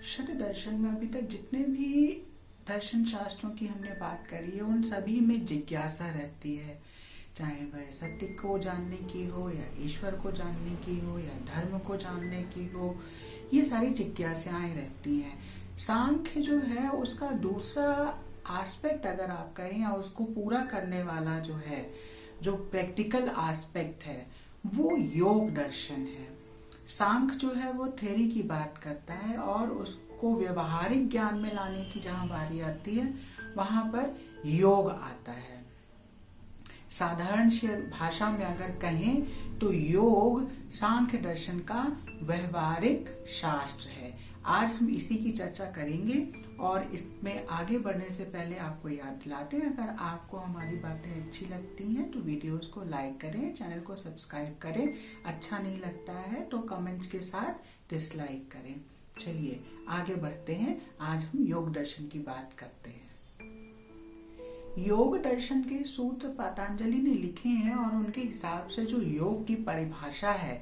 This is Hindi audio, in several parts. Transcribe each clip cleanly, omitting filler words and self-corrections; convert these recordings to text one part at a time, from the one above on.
शत दर्शन में अभी तक जितने भी दर्शन शास्त्रों की हमने बात करी है उन सभी में जिज्ञासा रहती है, चाहे वह सत्य को जानने की हो या ईश्वर को जानने की हो या धर्म को जानने की हो, ये सारी जिज्ञासाएं रहती हैं। सांख्य जो है उसका दूसरा एस्पेक्ट अगर आप कहें या उसको पूरा करने वाला जो है, जो प्रैक्टिकल एस्पेक्ट है, वो योग दर्शन है। सांख्य जो है वो थ्योरी की बात करता है और उसको व्यवहारिक ज्ञान में लाने की जहां बारी आती है वहां पर योग आता है। साधारण भाषा में अगर कहें तो योग सांख्य दर्शन का व्यवहारिक शास्त्र है। आज हम इसी की चर्चा करेंगे और इसमें आगे बढ़ने से पहले आपको याद दिलाते हैं, अगर आपको हमारी बातें अच्छी लगती हैं तो वीडियोस को लाइक करें, चैनल को सब्सक्राइब करें, अच्छा नहीं लगता है तो कमेंट्स के साथ डिसलाइक करें। चलिए आगे बढ़ते हैं, आज हम योग दर्शन की बात करते हैं। योग दर्शन के सूत्र पतंजलि ने लिखे हैं और उनके हिसाब से जो योग की परिभाषा है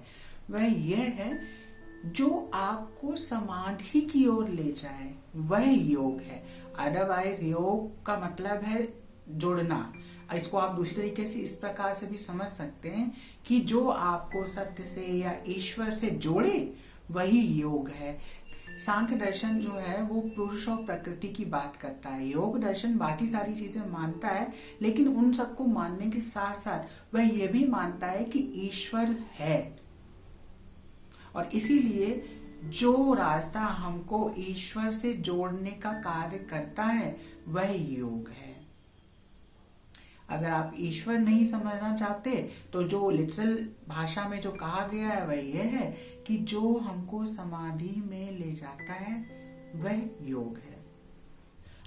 वह यह है, जो आपको समाधि की ओर ले जाए वह योग है। अदरवाइज योग का मतलब है जुड़ना। इसको आप दूसरी तरीके से इस प्रकार से भी समझ सकते हैं कि जो आपको सत्य से या ईश्वर से जोड़े वही योग है। सांख्य दर्शन जो है वो पुरुष और प्रकृति की बात करता है। योग दर्शन बाकी सारी चीजें मानता है, लेकिन उन सबको मानने के साथ साथ वह ये भी मानता है कि ईश्वर है, और इसीलिए जो रास्ता हमको ईश्वर से जोड़ने का कार्य करता है वह योग है। अगर आप ईश्वर नहीं समझना चाहते तो जो लिटरल भाषा में जो कहा गया है वह यह है कि जो हमको समाधि में ले जाता है वह योग है।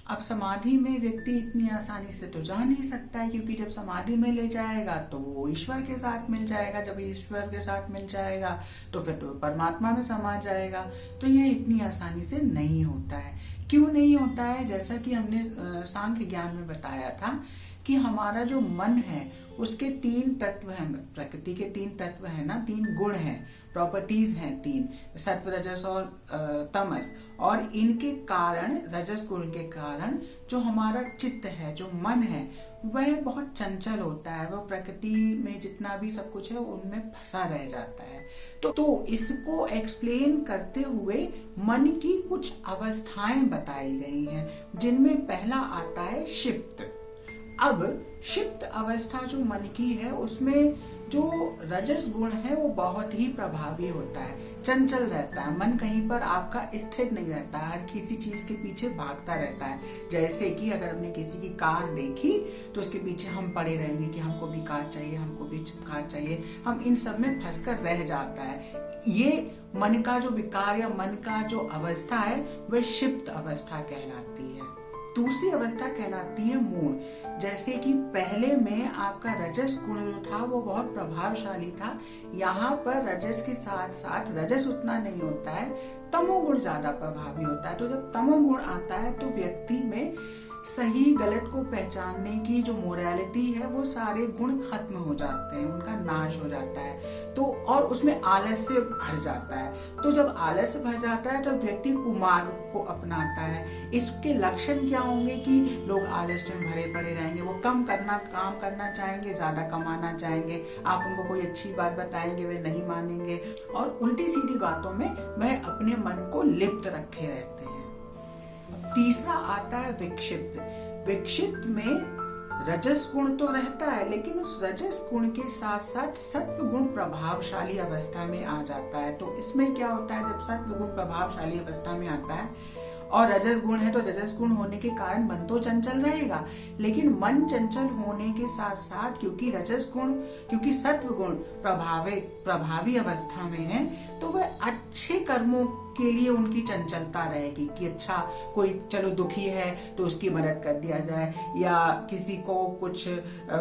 अब समाधि में व्यक्ति इतनी आसानी से तो जा नहीं सकता है, क्योंकि जब समाधि में ले जाएगा तो वो ईश्वर के साथ मिल जाएगा, जब ईश्वर के साथ मिल जाएगा तो फिर तो परमात्मा में समा जाएगा। तो ये इतनी आसानी से नहीं होता है। क्यों नहीं होता है? जैसा कि हमने सांख्य ज्ञान में बताया था कि हमारा जो मन है उसके 3 तत्व हैं, प्रकृति के 3 तत्व हैं ना, 3 गुण हैं, प्रॉपर्टीज हैं 3, सत्व रजस और तमस। और इनके कारण, रजस गुण के कारण जो हमारा चित्त है, जो मन है, वह बहुत चंचल होता है। वह प्रकृति में जितना भी सब कुछ है उनमें फंसा रह जाता है। तो इसको एक्सप्लेन करते हुए मन की कुछ अवस्थाएं बताई गई हैं, जिनमें पहला आता है क्षिप्त। अब क्षिप्त अवस्था जो मन की है उसमें जो रजस गुण है वो बहुत ही प्रभावी होता है, चंचल रहता है। मन कहीं पर आपका स्थिर नहीं रहता, हर किसी चीज के पीछे भागता रहता है। जैसे कि अगर हमने किसी की कार देखी तो उसके पीछे हम पड़े रहेंगे कि हमको भी कार चाहिए, हमको भी कार चाहिए, हम इन सब में फंसकर रह जाता है। ये मन का जो विकार या मन का जो अवस्था है वह क्षिप्त अवस्था कहलाती है। दूसरी अवस्था कहलाती है मूढ़। जैसे कि पहले में आपका रजस गुण जो था वो बहुत प्रभावशाली था, यहाँ पर रजस के साथ साथ रजस उतना नहीं होता है, तमोगुण ज्यादा प्रभावी होता है। तो जब तमोगुण आता है तो व्यक्ति में सही गलत को पहचानने की जो मोरालिटी है वो सारे गुण खत्म हो जाते हैं, उनका नाश हो जाता है। तो और उसमें आलस्य भर जाता है। तो जब आलस्य भर जाता है तो व्यक्ति कुमार्ग को अपनाता है। इसके लक्षण क्या होंगे कि लोग आलस्य में भरे पड़े रहेंगे, वो काम करना चाहेंगे, ज्यादा कमाना चाहेंगे। आप उनको कोई अच्छी बात बताएंगे वे नहीं मानेंगे, और उल्टी सीधी बातों में वह अपने मन को लिप्त रखे रहते हैं। तीसरा आता है विक्षिप्त। विक्षिप्त में रजस गुण तो रहता है, लेकिन उस रजस गुण के साथ साथ सत्व गुण प्रभावशाली अवस्था में आ जाता है। तो इसमें क्या होता है, जब सत्व गुण प्रभावशाली अवस्था में आता है और रजस गुण है तो रजस गुण होने के कारण मन तो चंचल रहेगा, लेकिन मन चंचल होने के साथ साथ क्योंकि सत्व गुण प्रभावी अवस्था में है तो वह अच्छे कर्मों के लिए उनकी चंचलता रहेगी कि अच्छा कोई चलो दुखी है तो उसकी मदद कर दिया जाए, या किसी को कुछ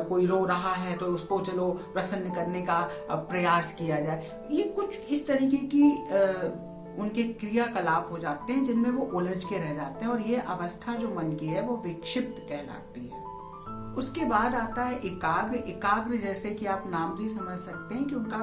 कोई रो रहा है तो उसको चलो प्रसन्न करने का प्रयास किया जाए। ये कुछ इस तरीके की उनके क्रियाकलाप हो जाते हैं जिनमें वो उलझ के रह जाते हैं, और ये अवस्था जो मन की है वो विक्षिप्त कहलाती है। उसके बाद आता है एकाग्र। एकाग्र जैसे कि आप नाम से ही समझ सकते हैं कि उनका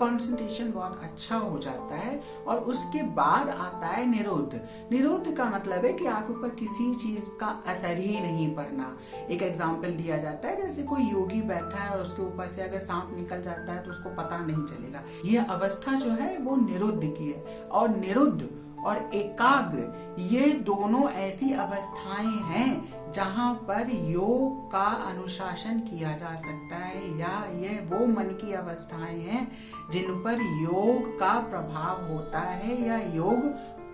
कंसंट्रेशन बहुत अच्छा हो जाता है। और उसके बाद आता है निरोध। निरोध का मतलब है कि आपके ऊपर किसी चीज का असर ही नहीं पड़ना। एक एग्जाम्पल दिया जाता है, जैसे कोई योगी बैठा है और उसके ऊपर से अगर सांप निकल जाता है तो उसको पता नहीं चलेगा। यह अवस्था जो है वो निरुद्ध की है। और निरुद्ध और एकाग्र ये दोनों ऐसी अवस्थाएं हैं जहां पर योग का अनुशासन किया जा सकता है, या ये वो मन की अवस्थाएं हैं जिन पर योग का प्रभाव होता है या योग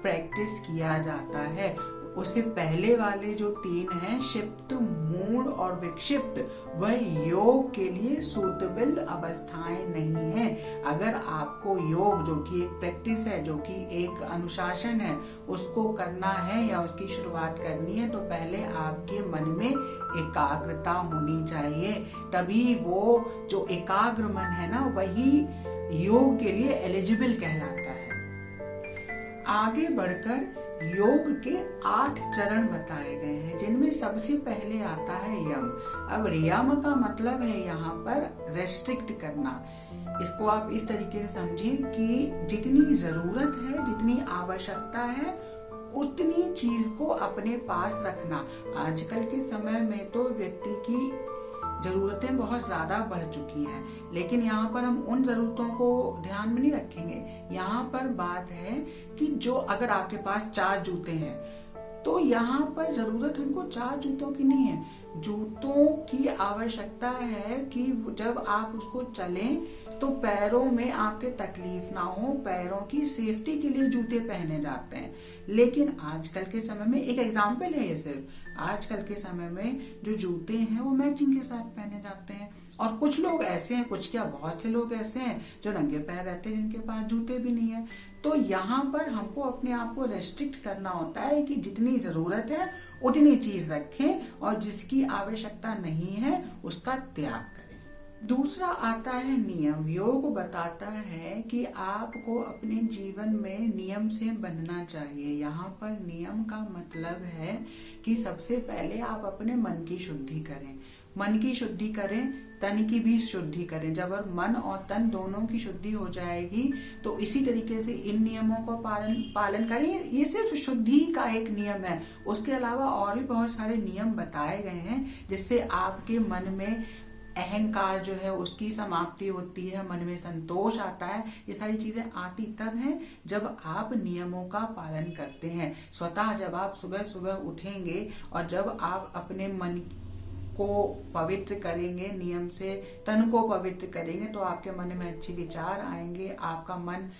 प्रैक्टिस किया जाता है। उससे पहले वाले जो 3 हैं, क्षिप्त, मूढ़ और विक्षिप्त, वह योग के लिए सूटेबल अवस्थाएं नहीं हैं। अगर आपको योग, जो कि एक प्रैक्टिस है, जो कि एक अनुशासन है, उसको करना है या उसकी शुरुआत करनी है, तो पहले आपके मन में एकाग्रता होनी चाहिए। तभी वो जो एकाग्र मन है ना, वही योग के लिए एलिजिबल कहलाता है। आगे बढ़कर योग के 8 चरण बताए गए हैं, जिनमें सबसे पहले आता है यम। अब यम का मतलब है यहाँ पर रेस्ट्रिक्ट करना। इसको आप इस तरीके से समझिए कि जितनी जरूरत है, जितनी आवश्यकता है, उतनी चीज को अपने पास रखना। आजकल के समय में तो व्यक्ति की जरूरतें बहुत ज्यादा बढ़ चुकी हैं, लेकिन यहाँ पर हम उन जरूरतों को ध्यान में नहीं रखेंगे। यहाँ पर बात है कि जो अगर आपके पास 4 जूते हैं, तो यहाँ पर जरूरत हमको 4 जूतों की नहीं है। जूतों की आवश्यकता है कि जब आप उसको चलें तो पैरों में आपके तकलीफ ना हो, पैरों की सेफ्टी के लिए जूते पहने जाते हैं। लेकिन आजकल के समय में, एक एग्जाम्पल है ये सिर्फ, आजकल के समय में जो जूते हैं वो मैचिंग के साथ पहने जाते हैं। और कुछ लोग ऐसे हैं, कुछ क्या बहुत से लोग ऐसे हैं जो नंगे पैर रहते हैं, जिनके पास जूते भी नहीं है। तो यहाँ पर हमको अपने आप को रेस्ट्रिक्ट करना होता है कि जितनी जरूरत है उतनी चीज रखें और जिसकी आवश्यकता नहीं है उसका त्याग करें। दूसरा आता है नियम। योग बताता है कि आपको अपने जीवन में नियम से बनना चाहिए। यहाँ पर नियम का मतलब है कि सबसे पहले आप अपने मन की शुद्धि करें। मन की शुद्धि करें, तन की भी शुद्धि करें। जब मन और तन दोनों की शुद्धि हो जाएगी तो इसी तरीके से इन नियमों को पालन करें। ये सिर्फ शुद्धि का एक नियम है, उसके अलावा और भी बहुत सारे नियम बताए गए हैं जिससे आपके मन में अहंकार जो है उसकी समाप्ति होती है, मन में संतोष आता है। ये सारी चीजें आती तब हैं जब आप नियमों का पालन करते हैं। स्वतः जब आप सुबह सुबह उठेंगे और जब आप अपने मन को पवित्र करेंगे, नियम से तन को पवित्र करेंगे, तो आपके मन में अच्छे विचार आएंगे। आपका मन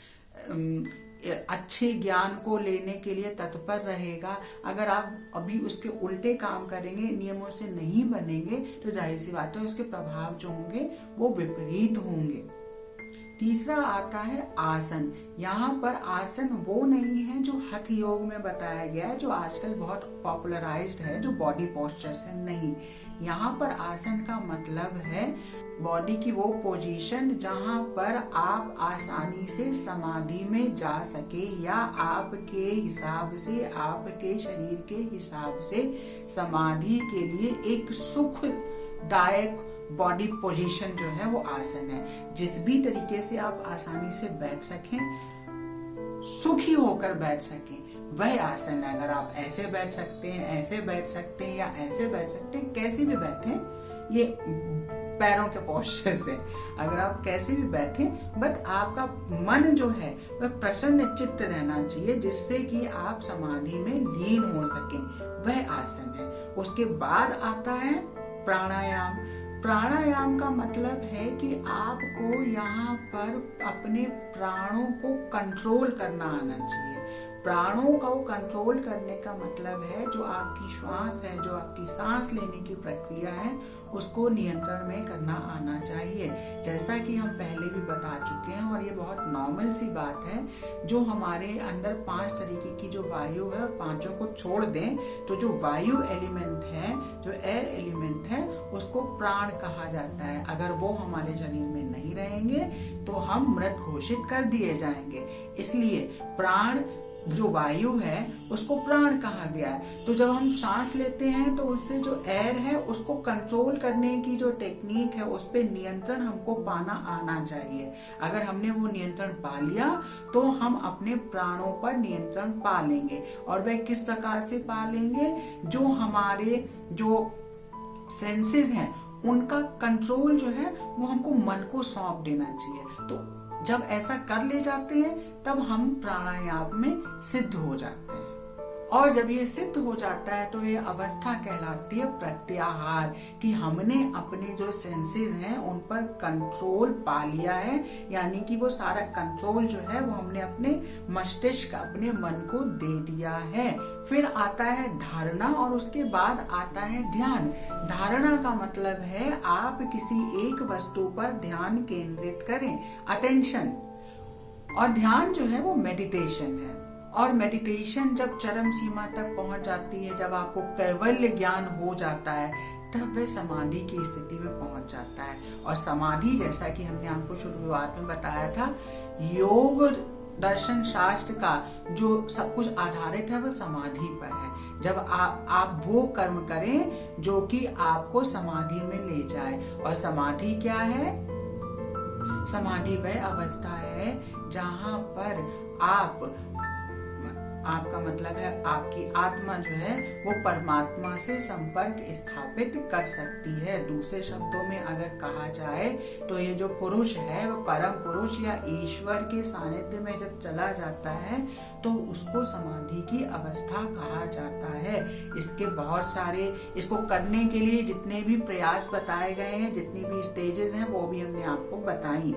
अच्छे ज्ञान को लेने के लिए तत्पर रहेगा। अगर आप अभी उसके उल्टे काम करेंगे, नियमों से नहीं बनेंगे, तो जाहिर सी बात है उसके प्रभाव जो होंगे वो विपरीत होंगे। तीसरा आता है आसन। यहाँ पर आसन वो नहीं है जो हठ योग में बताया गया है, जो आजकल बहुत पॉपुलराइज्ड है, जो बॉडी पोस्चर से नहीं। यहाँ पर आसन का मतलब है बॉडी की वो पोजीशन जहाँ पर आप आसानी से समाधि में जा सके, या आपके हिसाब से, आपके शरीर के हिसाब से समाधि के लिए एक सुखदायक बॉडी पोजीशन जो है वो आसन है। जिस भी तरीके से आप आसानी से बैठ सकें, सुखी होकर बैठ सकें, वह आसन है। अगर आप ऐसे बैठ सकते हैं, ऐसे बैठ सकते हैं, या ऐसे बैठ सकते हैं, कैसे भी बैठें, ये पैरों के पोस्चर से अगर आप कैसे भी बैठें, बट आपका मन जो है वह प्रसन्न चित्त रहना चाहिए, जिससे कि आप समाधि में लीन हो सकें, वह आसन है। उसके बाद आता है प्राणायाम। प्राणायाम का मतलब है कि आपको यहाँ पर अपने प्राणों को कंट्रोल करना आना चाहिए। प्राणों को कंट्रोल करने का मतलब है जो आपकी श्वास है, जो आपकी सांस लेने की प्रक्रिया है, उसको नियंत्रण में करना आना चाहिए। जैसा कि हम पहले भी बता चुके हैं, और ये बहुत नॉर्मल सी बात है, जो हमारे अंदर 5 तरीके की जो वायु है, और पांचों को छोड़ दें तो जो वायु एलिमेंट है, जो एयर एलिमेंट है, उसको प्राण कहा जाता है। अगर वो हमारे शरीर में नहीं रहेंगे तो हम मृत घोषित कर दिए जाएंगे। इसलिए प्राण जो वायु है उसको प्राण कहा गया है। तो जब हम सांस लेते हैं तो उससे जो एयर है उसको कंट्रोल करने की जो टेक्निक है उस पे नियंत्रण हमको पाना आना चाहिए। अगर हमने वो नियंत्रण पा लिया तो हम अपने प्राणों पर नियंत्रण पा लेंगे। और वह किस प्रकार से पा लेंगे? जो हमारे जो सेंसेस हैं उनका कंट्रोल जो है वो हमको मन को सौंप देना चाहिए। तो जब ऐसा कर ले जाते हैं तब हम प्राणायाम में सिद्ध हो जाते हैं। और जब ये सिद्ध हो जाता है तो ये अवस्था कहलाती है प्रत्याहार, कि हमने अपने जो सेंसेस हैं उन पर कंट्रोल पा लिया है, यानी कि वो सारा कंट्रोल जो है वो हमने अपने मस्तिष्क, अपने मन को दे दिया है। फिर आता है धारणा और उसके बाद आता है ध्यान। धारणा का मतलब है आप किसी एक वस्तु पर ध्यान केंद्रित करें, अटेंशन। और ध्यान जो है वो मेडिटेशन है। और मेडिटेशन जब चरम सीमा तक पहुंच जाती है, जब आपको कैवल्य ज्ञान हो जाता है, तब वह समाधि की स्थिति में पहुंच जाता है। और समाधि, जैसा कि हमने आपको शुरुआत में बताया था, योग दर्शन शास्त्र का जो सब कुछ आधारित है वह समाधि पर है। जब आप वो कर्म करें जो कि आपको समाधि में ले जाए। और समाधि क्या है? समाधि वह अवस्था है जहां पर आपका मतलब है आपकी आत्मा जो है वो परमात्मा से संपर्क स्थापित कर सकती है। दूसरे शब्दों में अगर कहा जाए तो ये जो पुरुष है वो परम पुरुष या ईश्वर के सानिध्य में जब चला जाता है तो उसको समाधि की अवस्था कहा जाता है। इसके बहुत सारे, इसको करने के लिए जितने भी प्रयास बताए गए हैं, जितनी भी स्टेजेस हैं, वो भी हमने आपको बताई।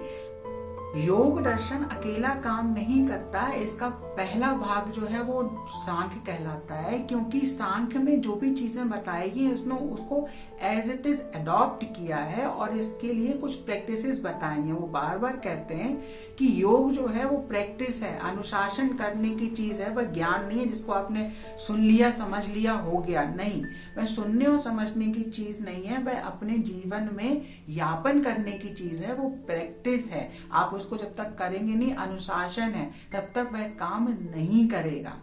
योग दर्शन अकेला काम नहीं करता। इसका पहला भाग जो है वो सांख्य कहलाता है, क्योंकि सांख्य में जो भी चीजें बताई गई उसमें उसको एज इट इज अडॉप्ट किया है और इसके लिए कुछ प्रैक्टिसेस बताई हैं। वो बार बार कहते हैं कि योग जो है वो प्रैक्टिस है, अनुशासन करने की चीज है, वह ज्ञान नहीं है जिसको आपने सुन लिया समझ लिया हो गया। नहीं, वह सुनने और समझने की चीज नहीं है, वह अपने जीवन में यापन करने की चीज है, वो प्रैक्टिस है। आप उसको जब तक करेंगे नहीं, अनुशासन है, तब तक वह काम नहीं करेगा।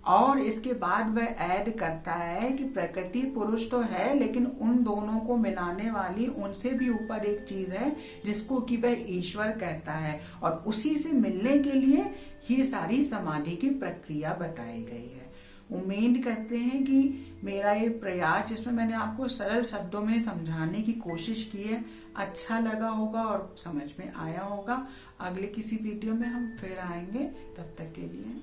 और इसके बाद वह ऐड करता है कि प्रकृति पुरुष तो है, लेकिन उन दोनों को मिलाने वाली उनसे भी ऊपर एक चीज है जिसको कि वह ईश्वर कहता है। और उसी से मिलने के लिए ये सारी समाधि की प्रक्रिया बताई गई है। उम्मीद करते हैं कि मेरा ये प्रयास, जिसमें मैंने आपको सरल शब्दों में समझाने की कोशिश की है, अच्छा लगा होगा और समझ में आया होगा। अगले किसी वीडियो में हम फिर आएंगे, तब तक के लिए